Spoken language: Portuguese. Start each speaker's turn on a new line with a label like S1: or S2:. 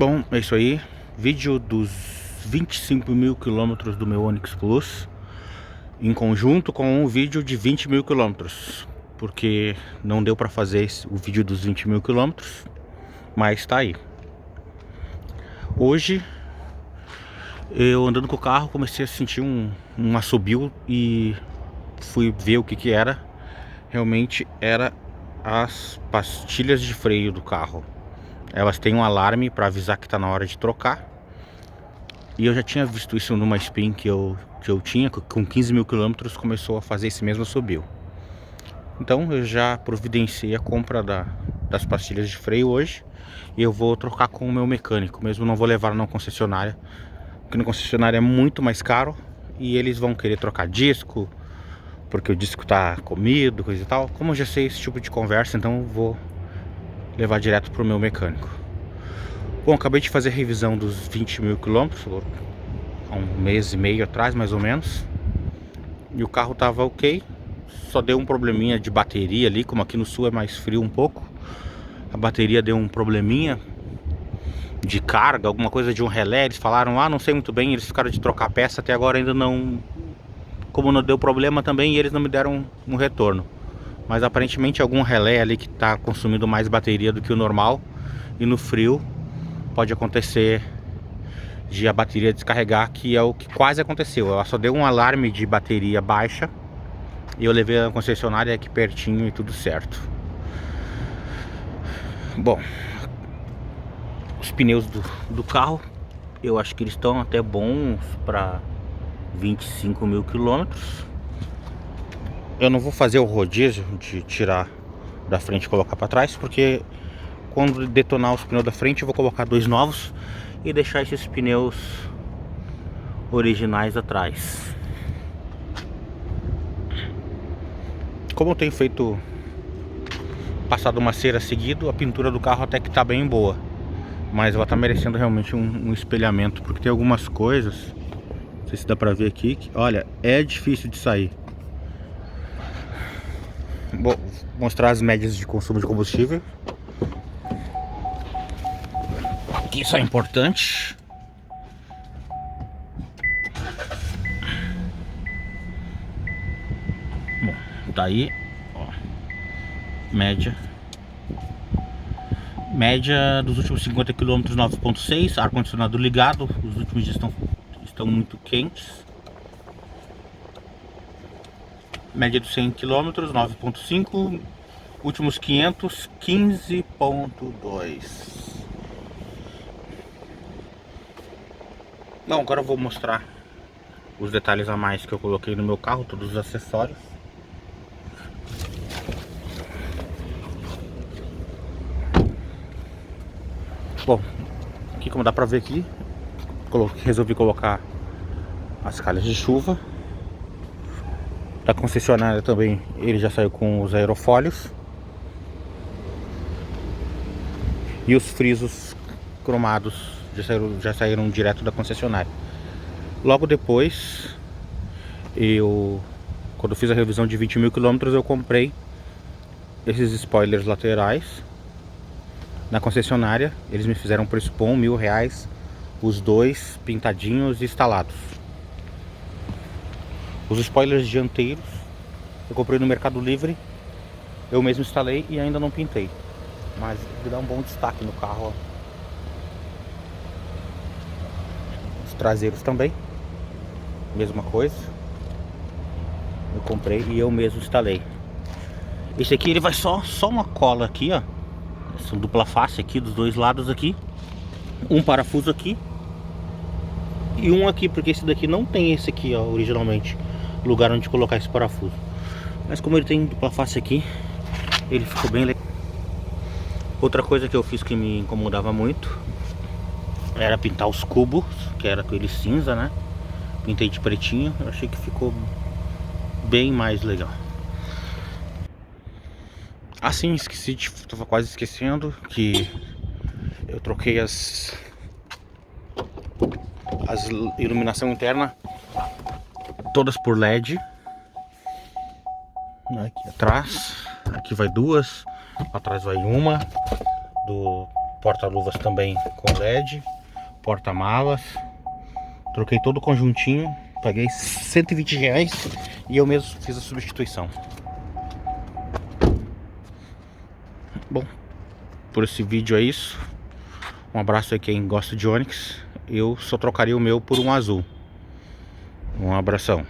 S1: Bom, é isso aí. Vídeo dos 25 mil quilômetros do meu Onix Plus, em conjunto com um vídeo de 20 mil quilômetros, porque não deu para fazer o vídeo dos 20 mil quilômetros, mas tá aí. Hoje, eu andando com o carro, comecei a sentir um assobio e fui ver o que era. Realmente era as pastilhas de freio do carro. Elas têm um alarme para avisar que está na hora de trocar. E eu já tinha visto isso numa Spin que eu tinha, com 15 mil quilômetros começou a fazer esse mesmo assobio. Então eu já providenciei a compra das pastilhas de freio hoje. E eu vou trocar com o meu mecânico, mesmo não vou levar na concessionária, porque na concessionária é muito mais caro. E eles vão querer trocar disco, porque o disco tá comido, coisa e tal. Como eu já sei esse tipo de conversa, então eu vou levar direto pro meu mecânico. Bom, acabei de fazer a revisão dos 20 mil quilômetros, há um mês e meio atrás, mais ou menos. E o carro tava ok, só deu um probleminha de bateria ali, como aqui no sul é mais frio um pouco. A bateria deu um probleminha de carga, alguma coisa de um relé. Eles falaram, não sei muito bem, eles ficaram de trocar a peça, até agora ainda não... Como não deu problema também, eles não me deram um retorno. Mas aparentemente algum relé ali que tá consumindo mais bateria do que o normal. E no frio pode acontecer de a bateria descarregar, que é o que quase aconteceu. Ela só deu um alarme de bateria baixa e eu levei a concessionária aqui pertinho e tudo certo. Bom, os pneus do carro, eu acho que eles estão até bons para 25 mil quilômetros. Eu não vou fazer o rodízio de tirar da frente e colocar para trás, porque quando detonar os pneus da frente eu vou colocar dois novos e deixar esses pneus originais atrás. Como eu tenho passado uma cera seguido, a pintura do carro até que tá bem boa, mas ela tá merecendo realmente um espelhamento, porque tem algumas coisas, não sei se dá pra ver aqui, que, olha, é difícil de sair. Vou mostrar as médias de consumo de combustível, que isso é importante. Bom, tá aí, ó, média dos últimos 50 km, 9.6, ar-condicionado ligado. Os últimos dias estão muito quentes. Média dos 100 km, 9.5, últimos 500, 15.2. Bom, agora eu vou mostrar os detalhes a mais que eu coloquei no meu carro, todos os acessórios. Bom, aqui como dá pra ver aqui, resolvi colocar as calhas de chuva. Da concessionária também, ele já saiu com os aerofólios. E os frisos cromados já saíram direto da concessionária. Logo depois, quando eu fiz a revisão de 20 mil quilômetros, eu comprei esses spoilers laterais na concessionária. Eles me fizeram um preço bom, R$1.000, os dois pintadinhos e instalados. Os spoilers dianteiros eu comprei no Mercado Livre, eu mesmo instalei e ainda não pintei, mas dá um bom destaque no carro, ó. Os traseiros também, mesma coisa, eu comprei e eu mesmo instalei. Esse aqui ele vai só uma cola aqui, ó. São dupla face aqui dos dois lados aqui, um parafuso aqui e um aqui, porque esse daqui não tem esse aqui, ó, originalmente, lugar onde colocar esse parafuso. Mas como ele tem dupla face aqui, ele ficou bem legal. Outra coisa que eu fiz que me incomodava muito era pintar os cubos, que era aquele cinza, né? Pintei de pretinho, eu achei que ficou bem mais legal. Assim, tava quase esquecendo que eu troquei as iluminação interna todas por LED. Aqui atrás, aqui vai duas, atrás vai uma, porta-luvas também com LED, porta-malas. Troquei todo o conjuntinho, paguei R$120 e eu mesmo fiz a substituição. Bom, por esse vídeo é isso. Um abraço aí quem gosta de Onix. Eu só trocaria o meu por um azul. Um abração.